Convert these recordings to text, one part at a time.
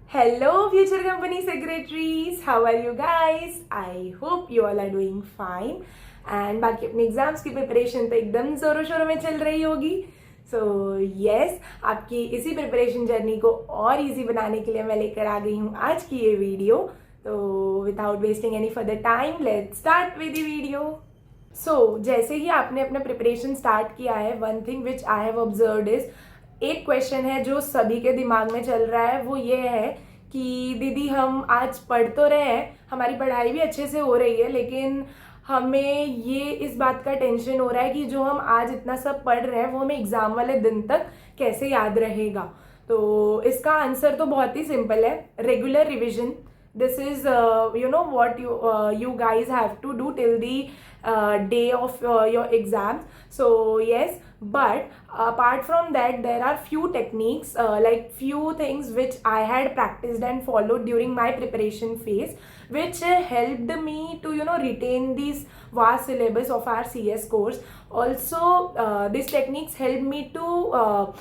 Hello, future company secretaries. How are you guys? I hope you all are doing fine. And बाकी अपने exams की preparation तो एकदम जोरों शोरों में चल रही होगी. सो यस, आपकी इसी प्रिपरेशन जर्नी को और इजी बनाने के लिए मैं लेकर आ गई हूँ आज की ये वीडियो. तो without wasting any further time, let's start with the video. जैसे ही आपने अपना प्रिपरेशन स्टार्ट किया है, one thing which I have observed is, एक क्वेश्चन है जो सभी के दिमाग में चल रहा है. वो ये है कि दीदी हम आज पढ़ तो रहे हैं, हमारी पढ़ाई भी अच्छे से हो रही है, लेकिन हमें ये इस बात का टेंशन हो रहा है कि जो हम आज इतना सब पढ़ रहे हैं वो हमें एग्जाम वाले दिन तक कैसे याद रहेगा. तो इसका आंसर तो बहुत ही सिंपल है, regular revision. This is what you guys have to do till the day of your exams. So yes, but apart from that there are few techniques, like few things which I had practiced and followed during my preparation phase, which helped me to retain these vast syllabus of our CS course. Also these techniques helped me to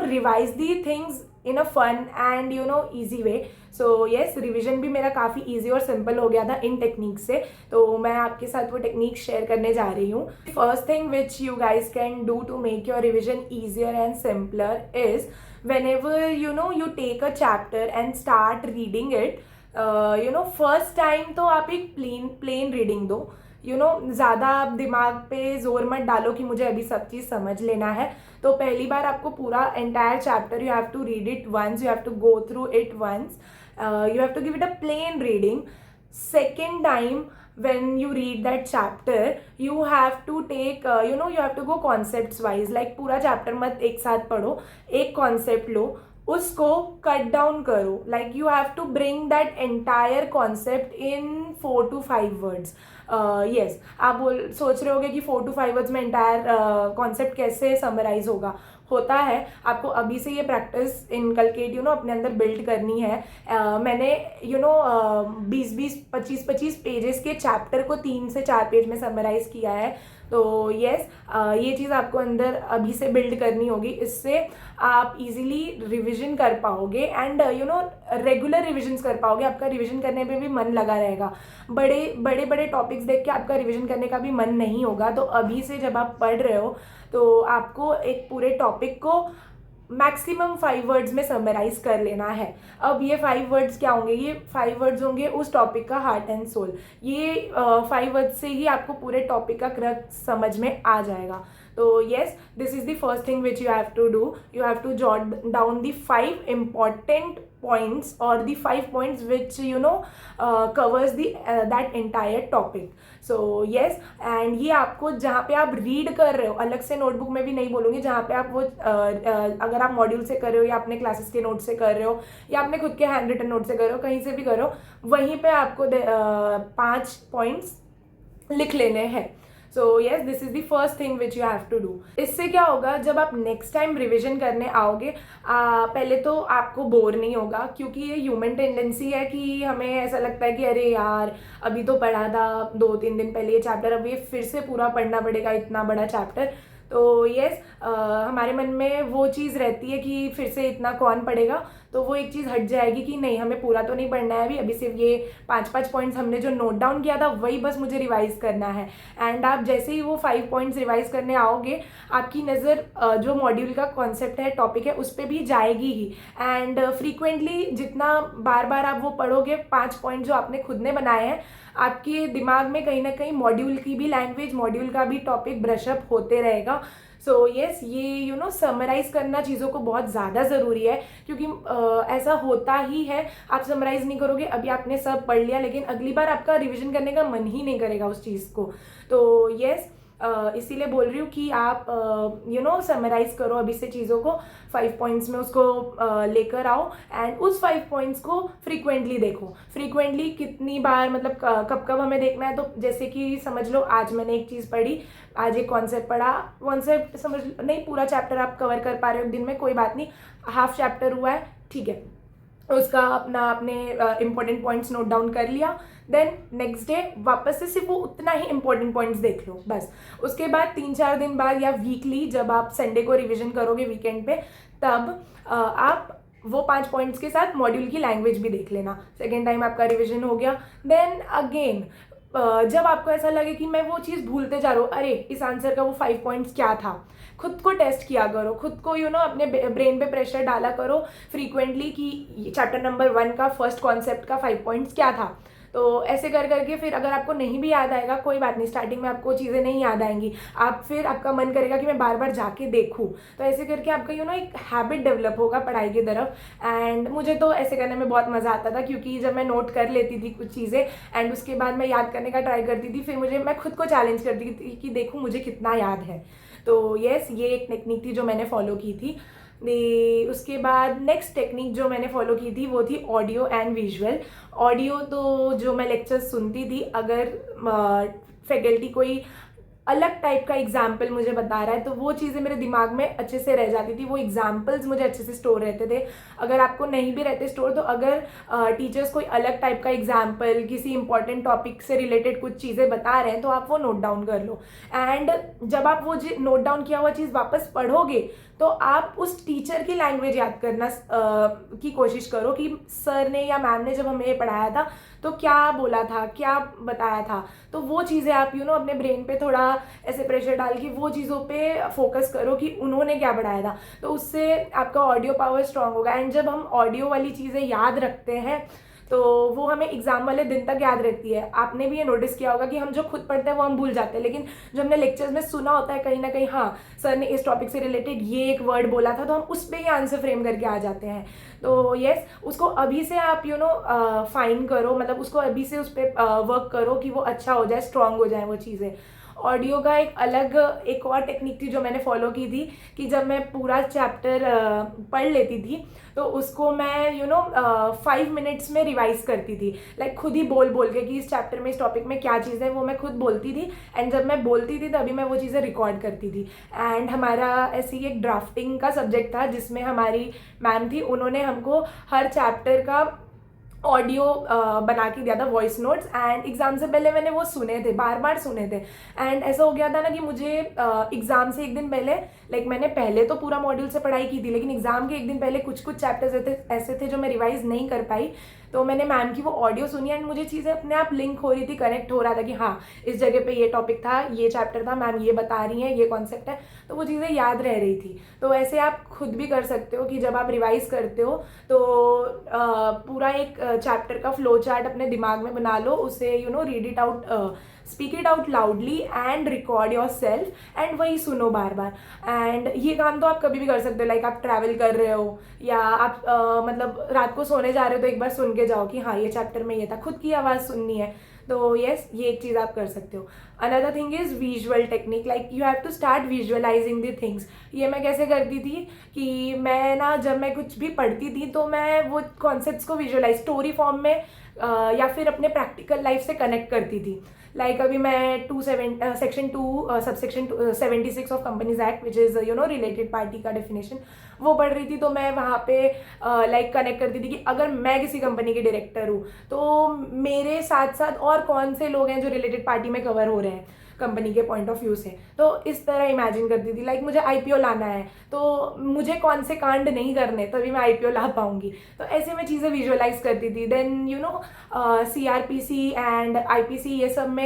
revise the things in a fun and easy way. So yes, revision भी मेरा काफ़ी easy और simple हो गया था इन technique से. तो मैं आपके साथ वो टेक्निक शेयर करने जा रही हूँ. First thing which you guys can do to make your revision easier and simpler is, whenever you take a chapter and start reading it, first time तो आप एक plain reading दो. ज़्यादा आप दिमाग पे जोर मत डालो कि मुझे अभी सब चीज़ समझ लेना है. तो पहली बार आपको पूरा entire chapter you have to read it once, you have to go through it once, you have to give it a plain reading. Second time when you read that chapter, you have to take you have to go concepts wise. like पूरा chapter मत एक साथ पढ़ो, एक concept लो, उसको cut down करो. like you have to bring that entire concept in 4 to 5 words. yes, आप सोच रहे होगे कि 4 to 5 वर्ड्स में एंटायर कॉन्सेप्ट कैसे समराइज होता है. आपको अभी से ये प्रैक्टिस इनकलकेट अपने अंदर बिल्ड करनी है. मैंने 20-20 25-25 पेजेस के चैप्टर को 3 से 4 पेज में समराइज किया है. तो येस, ये चीज़ आपको अंदर अभी से बिल्ड करनी होगी. इससे आप इजीली रिविजन कर पाओगे एंड रेगुलर रिविजन्स कर पाओगे. आपका रिविजन करने पे भी मन लगा रहेगा. बड़े बड़े टॉपिक्स देख के आपका रिविजन करने का भी मन नहीं होगा. तो अभी से जब आप पढ़ रहे हो तो आपको एक पूरे टॉपिक को मैक्सिमम 5 वर्ड्स में समराइज कर लेना है. अब ये 5 वर्ड्स क्या होंगे? ये 5 वर्ड्स होंगे उस टॉपिक का हार्ट एंड सोल. ये 5 वर्ड्स से ही आपको पूरे टॉपिक का क्रक्स समझ में आ जाएगा. तो yes, this is the first thing which you have to do. You have to jot down the 5 important points or the 5 points which covers the that entire topic. So yes, and ये आपको जहाँ पे आप read कर रहे हो, अलग से नोटबुक में भी नहीं बोलूँगी, जहाँ पे आप वो अगर आप मॉड्यूल से कर रहे हो या अपने क्लासेस के नोट से कर रहे हो या अपने खुद के हैंड रिटन नोट से कर रहे हो, कहीं से भी कर रहे हो, वहीं पे आपको 5 पॉइंट्स लिख लेने हैं. So yes, this is the first thing which you have to do. इससे क्या होगा, जब आप नेक्स्ट टाइम रिविजन करने आओगे, पहले तो आपको बोर नहीं होगा, क्योंकि ये ह्यूमन टेंडेंसी है कि हमें ऐसा लगता है कि अरे यार अभी तो पढ़ा था 2-3 दिन पहले ये चैप्टर, अब ये फिर से पूरा पढ़ना पड़ेगा इतना बड़ा चैप्टर. तो येस, हमारे मन में वो चीज़ रहती है कि फिर से इतना कौन पढ़ेगा. तो वो एक चीज़ हट जाएगी कि नहीं, हमें पूरा तो नहीं पढ़ना है अभी सिर्फ ये 5-5 पॉइंट्स हमने जो नोट डाउन किया था वही बस मुझे रिवाइज करना है. एंड आप जैसे ही वो 5 पॉइंट्स रिवाइज करने आओगे, आपकी नज़र जो मॉड्यूल का कॉन्सेप्ट है, टॉपिक है, उस पर भी जाएगी ही. एंड फ्रीक्वेंटली जितना बार बार आप वो पढ़ोगे, 5 पॉइंट जो आपने खुद ने बनाए हैं, आपके दिमाग में कहीं ना कहीं मॉड्यूल की भी लैंग्वेज, मॉड्यूल का भी टॉपिक ब्रशअप होते रहेगा. सो येस, ये समराइज करना चीज़ों को बहुत ज़्यादा ज़रूरी है, क्योंकि ऐसा होता ही है, आप समराइज नहीं करोगे, अभी आपने सब पढ़ लिया, लेकिन अगली बार आपका रिविजन करने का मन ही नहीं करेगा उस चीज़ को. तो येस, इसीलिए बोल रही हूँ कि आप समराइज करो अभी से चीज़ों को, 5 पॉइंट्स में उसको लेकर आओ एंड उस 5 पॉइंट्स को फ्रीक्वेंटली देखो. फ्रीक्वेंटली कितनी बार, मतलब कब कब हमें देखना है. तो जैसे कि समझ लो आज मैंने एक चीज़ पढ़ी, आज एक कॉन्सेप्ट पढ़ा, कॉन्सेप्ट समझ नहीं, पूरा चैप्टर आप कवर कर पा रहे हो दिन में, कोई बात नहीं, हाफ चैप्टर हुआ है, ठीक है, उसका आपने इंपॉर्टेंट पॉइंट्स नोट डाउन कर लिया. देन नेक्स्ट डे वापस से सिर्फ वो उतना ही इंपॉर्टेंट पॉइंट्स देख लो बस. उसके बाद 3-4 दिन बाद या वीकली जब आप संडे को रिवीजन करोगे वीकेंड पे, तब आप वो 5 पॉइंट्स के साथ मॉड्यूल की लैंग्वेज भी देख लेना। सेकेंड टाइम आपका रिविजन हो गया। देन अगेन जब आपको ऐसा लगे कि मैं वो चीज़ भूलते जा रहा हूँ, अरे इस आंसर का वो 5 पॉइंट्स क्या था, खुद को टेस्ट किया करो, खुद को अपने ब्रेन पे प्रेशर डाला करो फ्रीक्वेंटली कि चैप्टर नंबर 1 का फर्स्ट कॉन्सेप्ट का 5 पॉइंट्स क्या था। तो ऐसे कर करके फिर अगर आपको नहीं भी याद आएगा कोई बात नहीं, स्टार्टिंग में आपको चीज़ें नहीं याद आएंगी, फिर आपका मन करेगा कि मैं बार बार जाके देखूँ। तो ऐसे करके आपका एक हैबिट डेवलप होगा पढ़ाई की तरफ। एंड मुझे तो ऐसे करने में बहुत मज़ा आता था, क्योंकि जब मैं नोट कर लेती थी कुछ चीज़ें एंड उसके बाद मैं याद करने का ट्राई करती थी, फिर मैं खुद को चैलेंज करती थी कि देखूँ मुझे कितना याद है। तो यस, ये एक टेक्निक थी जो मैंने फॉलो की थी। उसके बाद नेक्स्ट टेक्निक जो मैंने फॉलो की थी वो थी ऑडियो एंड विजुअल। ऑडियो तो जो मैं लेक्चर्स सुनती थी, अगर फैकल्टी कोई अलग टाइप का एग्जाम्पल मुझे बता रहा है तो वो चीज़ें मेरे दिमाग में अच्छे से रह जाती थी, वो एग्जाम्पल्स मुझे अच्छे से स्टोर रहते थे। अगर आपको नहीं भी रहते स्टोर, तो अगर टीचर्स कोई अलग टाइप का एग्जाम्पल किसी इंपॉर्टेंट टॉपिक से रिलेटेड कुछ चीज़ें बता रहे हैं तो आप वो नोट डाउन कर लो। एंड जब आप वो नोट डाउन किया हुआ चीज़ वापस पढ़ोगे तो आप उस टीचर की लैंग्वेज याद करना की कोशिश करो कि सर ने या मैम ने जब हमें ये पढ़ाया था तो क्या बोला था, क्या बताया था। तो वो चीज़ें आप अपने ब्रेन पे थोड़ा ऐसे प्रेशर डाल के वो चीज़ों पे फोकस करो कि उन्होंने क्या पढ़ाया था। तो उससे आपका ऑडियो पावर स्ट्रांग होगा। एंड जब हम ऑडियो वाली चीज़ें याद रखते हैं तो वो हमें एग्जाम वाले दिन तक याद रहती है। आपने भी ये नोटिस किया होगा कि हम जो खुद पढ़ते हैं वो हम भूल जाते हैं, लेकिन जो हमने लेक्चर्स में सुना होता है कहीं ना कहीं, हाँ सर ने इस टॉपिक से रिलेटेड ये एक वर्ड बोला था, तो हम उस पर ही आंसर फ्रेम करके आ जाते हैं। तो यस, उसको अभी से आप फाइन करो, मतलब उसको अभी से उस पर वर्क करो कि वो अच्छा हो जाए, स्ट्रांग हो जाए वो चीज़ें। ऑडियो का एक और टेक्निक थी जो मैंने फॉलो की थी कि जब मैं पूरा चैप्टर पढ़ लेती थी तो उसको मैं 5 मिनट्स में रिवाइज करती थी। लाइक खुद ही बोल बोल के कि इस चैप्टर में इस टॉपिक में क्या चीज़ है वो मैं खुद बोलती थी। एंड जब मैं बोलती थी तभी मैं वो चीज़ें रिकॉर्ड करती थी। एंड हमारा ऐसी एक ड्राफ्टिंग का सब्जेक्ट था जिसमें हमारी मैम थी, उन्होंने हमको हर चैप्टर का ऑडियो बना के दिया था, वॉइस नोट्स। एंड एग्ज़ाम से पहले मैंने वो सुने थे, बार बार सुने थे। एंड ऐसा हो गया था ना कि मुझे एग्ज़ाम से एक दिन पहले, लाइक मैंने पहले तो पूरा मॉड्यूल से पढ़ाई की थी, लेकिन एग्ज़ाम के एक दिन पहले कुछ चैप्टर्स ऐसे थे जो मैं रिवाइज नहीं कर पाई। तो मैंने मैम की वो ऑडियो सुनी एंड मुझे चीज़ें अपने आप लिंक हो रही थी, कनेक्ट हो रहा था कि हाँ इस जगह पे ये टॉपिक था, ये चैप्टर था, मैम ये बता रही हैं, ये कॉन्सेप्ट है। तो वो चीज़ें याद रह रही थी। तो ऐसे आप खुद भी कर सकते हो कि जब आप रिवाइज करते हो तो पूरा एक चैप्टर का फ्लो चार्ट अपने दिमाग में बना लो, उसे read it out, speak it out loudly and record your self and वही सुनो बार बार। एंड ये काम तो आप कभी भी कर सकते हो, लाइक आप ट्रैवल कर रहे हो या आप मतलब रात को सोने जा रहे हो तो एक बार सुन के जाओ कि हाँ ये चैप्टर में ये था, खुद की आवाज़ सुननी है। तो यस, ये एक चीज़ आप कर सकते हो। Another thing is visual technique, like you have to start visualising the things. ये मैं कैसे करती थी कि मैं ना जब मैं कुछ भी पढ़ती थी तो मैं वो कॉन्सेप्ट्स को विजुअलाइज स्टोरी फॉर्म में या फिर अपने प्रैक्टिकल लाइफ से कनेक्ट करती थी। लाइक अभी मैं section 2 subsection 76 of companies act which is related party का डेफिनेशन वो पढ़ रही थी। तो मैं वहाँ पे लाइक कनेक्ट करती थी कि अगर मैं किसी कंपनी के डायरेक्टर हूँ तो मेरे साथ साथ और कौन से लोग हैं जो रिलेटेड पार्टी में कवर हो रहे हैं कंपनी के पॉइंट ऑफ व्यू से। तो इस तरह इमेजिन करती थी, लाइक मुझे आईपीओ लाना है तो मुझे कौन से कांड नहीं करने तभी मैं आईपीओ ला पाऊंगी। तो ऐसे में चीज़ें विजुअलाइज करती थी। देन सीआरपीसी एंड आईपीसी ये सब में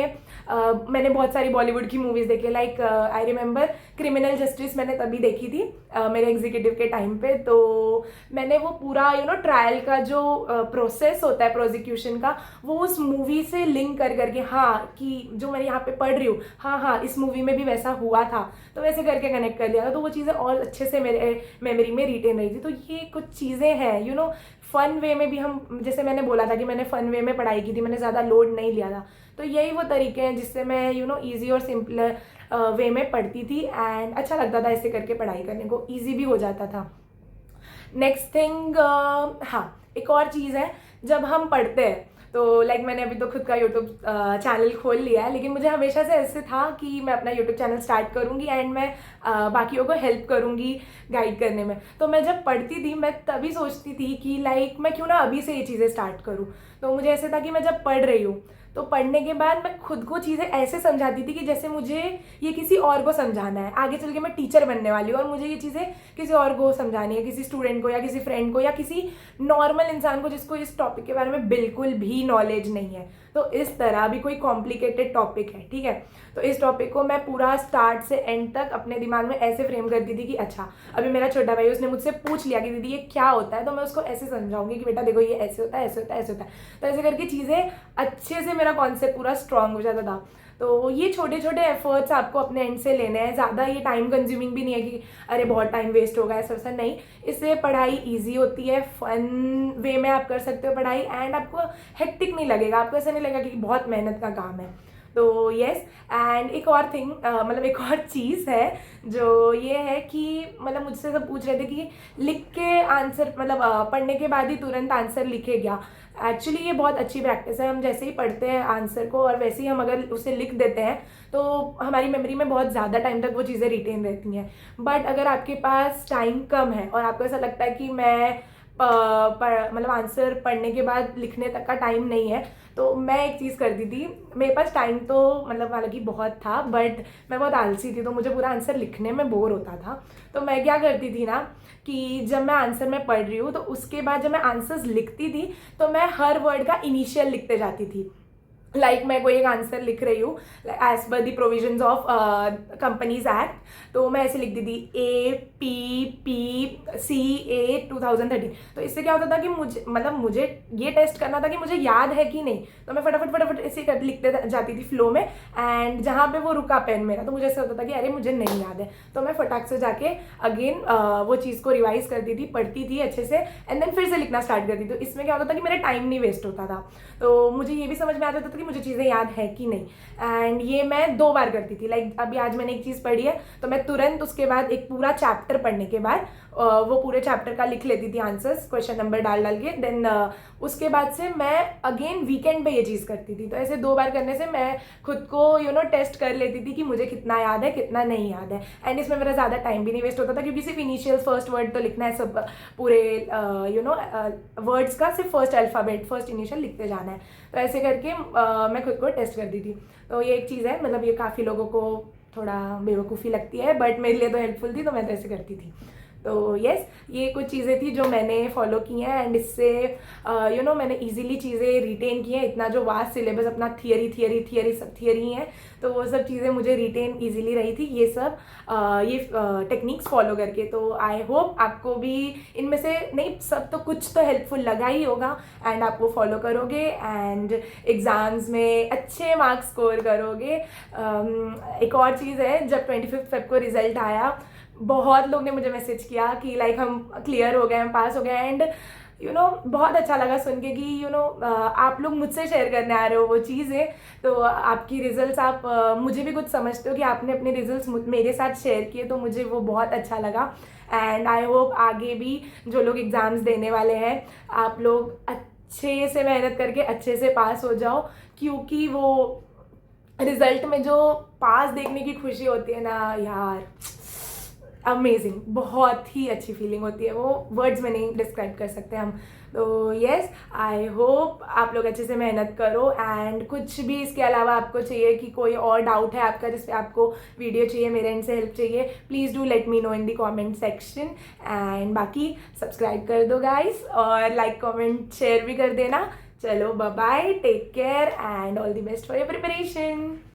मैंने बहुत सारी बॉलीवुड की मूवीज़ देखी। Like I remember criminal justice मैंने तभी देखी थी मेरे एग्जीक्यूटिव के टाइम पे। तो मैंने वो पूरा ट्रायल का जो प्रोसेस होता है प्रोसिक्यूशन का, वो उस मूवी से लिंक कर करके हाँ कि जो मैं यहाँ पे पढ़ रही हूँ हाँ इस मूवी में भी वैसा हुआ था, तो वैसे करके कनेक्ट कर लिया था। तो वो चीज़ें और अच्छे से मेरे मेमोरी में रिटेन रही थी। तो ये कुछ चीज़ें हैं फन वे में भी हम, जैसे मैंने बोला था कि मैंने फन वे में पढ़ाई की थी, मैंने ज़्यादा लोड नहीं लिया था। तो यही वो तरीके हैं जिससे मैं ईजी और सिंपलर वे में पढ़ती थी एंड अच्छा लगता था ऐसे करके पढ़ाई करने को, ईजी भी हो जाता था। नेक्स्ट थिंग, हाँ एक और चीज़ है जब हम पढ़ते हैं तो लाइक मैंने अभी तो खुद का यूट्यूब चैनल खोल लिया है, लेकिन मुझे हमेशा से ऐसे था कि मैं अपना यूट्यूब चैनल स्टार्ट करूँगी एंड मैं बाकियों को हेल्प करूँगी गाइड करने में। तो मैं जब पढ़ती थी मैं तभी सोचती थी कि लाइक मैं क्यों ना अभी से ये चीज़ें स्टार्ट करूँ। तो मुझे ऐसे था कि मैं जब पढ़ रही हूँ तो पढ़ने के बाद मैं खुद को चीज़ें ऐसे समझाती थी कि जैसे मुझे ये किसी और को समझाना है, आगे चल के मैं टीचर बनने वाली हूँ और मुझे ये चीज़ें किसी और को समझानी है, किसी स्टूडेंट को या किसी फ्रेंड को या किसी नॉर्मल इंसान को जिसको इस टॉपिक के बारे में बिल्कुल भी नॉलेज नहीं है। तो इस तरह भी कोई कॉम्प्लिकेटेड टॉपिक है, ठीक है, तो इस टॉपिक को मैं पूरा स्टार्ट से एंड तक अपने दिमाग में ऐसे फ्रेम करती थी कि अच्छा अभी मेरा छोटा भाई उसने मुझसे पूछ लिया कि दीदी ये क्या होता है, तो मैं उसको ऐसे समझाऊंगी कि बेटा देखो ये ऐसे होता है, ऐसे होता है, ऐसे होता है। तो ऐसे करके चीज़ें अच्छे से मेरा कॉन्सेप्ट पूरा स्ट्रांग हो जाता था। तो ये छोटे छोटे एफर्ट्स आपको अपने एंड से लेने हैं, ज़्यादा ये टाइम कंज्यूमिंग भी नहीं है कि अरे बहुत टाइम वेस्ट होगा, ऐसा वैसा नहीं। इससे पढ़ाई इजी होती है, फन वे में आप कर सकते हो पढ़ाई, एंड आपको हेक्टिक नहीं लगेगा, आपको ऐसा नहीं लगेगा कि बहुत मेहनत का काम है। तो येस, एंड एक और थिंग मतलब एक और चीज़ है जो ये है कि मतलब मुझसे सब पूछ रहे थे कि लिख के आंसर मतलब पढ़ने के बाद ही तुरंत आंसर लिखे क्या। एक्चुअली ये बहुत अच्छी प्रैक्टिस है। हम जैसे ही पढ़ते हैं आंसर को और वैसे ही हम अगर उसे लिख देते हैं तो हमारी मेमोरी में बहुत ज़्यादा टाइम तक वो चीज़ें रिटेन रहती हैं। बट अगर आपके पास टाइम कम है और आपको ऐसा लगता है कि मैं मतलब आंसर पढ़ने के बाद लिखने तक का टाइम नहीं है, तो मैं एक चीज़ करती थी। मेरे पास टाइम तो मतलब हालांकि बहुत था, बट मैं बहुत आलसी थी, तो मुझे पूरा आंसर लिखने में बोर होता था। तो मैं क्या करती थी ना कि जब मैं आंसर में पढ़ रही हूँ तो उसके बाद जब मैं आंसर्स लिखती थी तो मैं हर वर्ड का इनिशियल लिखते जाती थी। लाइक मैं कोई एक आंसर लिख रही हूँ एज पर the provisions of companies act, तो मैं ऐसे लिख दी थी APPCA 2013। तो इससे क्या होता था कि मुझे ये टेस्ट करना था कि मुझे याद है कि नहीं, तो मैं फटाफट ऐसे लिखते जाती थी फ्लो में, एंड जहाँ पे वो रुका पेन मेरा तो मुझे ऐसा होता था कि अरे मुझे नहीं याद है, तो मैं फटाक से जाके अगेन वो चीज़ को रिवाइज करती थी, पढ़ती थी अच्छे से, एंड देन फिर से लिखना स्टार्ट करती थी। तो इसमें क्या होता था कि मेरा टाइम नहीं वेस्ट होता था, तो मुझे ये भी समझ में आ जाता था कि मुझे चीज़ें याद है कि नहीं। एंड ये मैं 2 बार करती थी। लाइक अभी आज मैंने एक चीज़ पढ़ी है तो मैं तुरंत उसके बाद एक पूरा चैप्टर पढ़ने के बाद वो पूरे चैप्टर का लिख लेती थी आंसर्स, क्वेश्चन नंबर डाल के। देन उसके बाद से मैं अगेन वीकेंड पे ये चीज़ करती थी। तो ऐसे 2 बार करने से मैं खुद को टेस्ट कर लेती थी कि मुझे कितना याद है कितना नहीं याद है, एंड इसमें मेरा ज़्यादा टाइम भी नहीं वेस्ट होता था क्योंकि सिर्फ इनिशियल फर्स्ट वर्ड तो लिखना है, सब पूरे वर्ड्स का सिर्फ फर्स्ट अल्फ़ाबेट फर्स्ट इनिशियल लिखते जाना है। तो ऐसे करके मैं खुद को टेस्ट करती थी। तो ये एक चीज़ है, मतलब ये काफ़ी लोगों को थोड़ा बेवकूफ़ी लगती है, बट मेरे लिए तो हेल्पफुल थी, तो मैं तो ऐसे करती थी। तो येस, ये कुछ चीज़ें थी जो मैंने फॉलो की हैं, एंड इससे मैंने इजीली चीज़ें रिटेन की हैं। इतना जो वास्ट सिलेबस अपना थियरी सब थियरी हैं, तो वो सब चीज़ें मुझे रिटेन इजीली रही थी ये सब ये टेक्निक्स फॉलो करके। तो आई होप आपको भी इनमें से नहीं सब तो कुछ तो हेल्पफुल लगा ही होगा, एंड आप वो फॉलो करोगे एंड एग्ज़ाम्स में अच्छे मार्क्स स्कोर करोगे। एक और चीज़ है, जब 25 फेब को रिजल्ट आया बहुत लोग ने मुझे मैसेज किया कि लाइक हम क्लियर हो गए, हम पास हो गए, एंड बहुत अच्छा लगा सुन के कि आप लोग मुझसे शेयर करने आ रहे हो वो चीज़ें। तो आपकी रिजल्ट्स आप मुझे भी कुछ समझते हो कि आपने अपने रिजल्ट्स मेरे साथ शेयर किए, तो मुझे वो बहुत अच्छा लगा। एंड आई होप आगे भी जो लोग एग्ज़ाम्स देने वाले हैं आप लोग अच्छे से मेहनत करके अच्छे से पास हो जाओ, क्योंकि वो रिजल्ट में जो पास देखने की खुशी होती है ना यार, अमेजिंग, बहुत ही अच्छी फीलिंग होती है, वो वर्ड्स में नहीं डिस्क्राइब कर सकते हम। तो येस, आई होप आप लोग अच्छे से मेहनत करो, एंड कुछ भी इसके अलावा आपको चाहिए कि कोई और डाउट है आपका जिस पे आपको वीडियो चाहिए, मेरे एंड से हेल्प चाहिए, please do let me know in the comment section. And बाकी सब्सक्राइब कर दो गाइस, और लाइक कमेंट शेयर भी कर देना। चलो bye bye, take care and all the best for your preparation.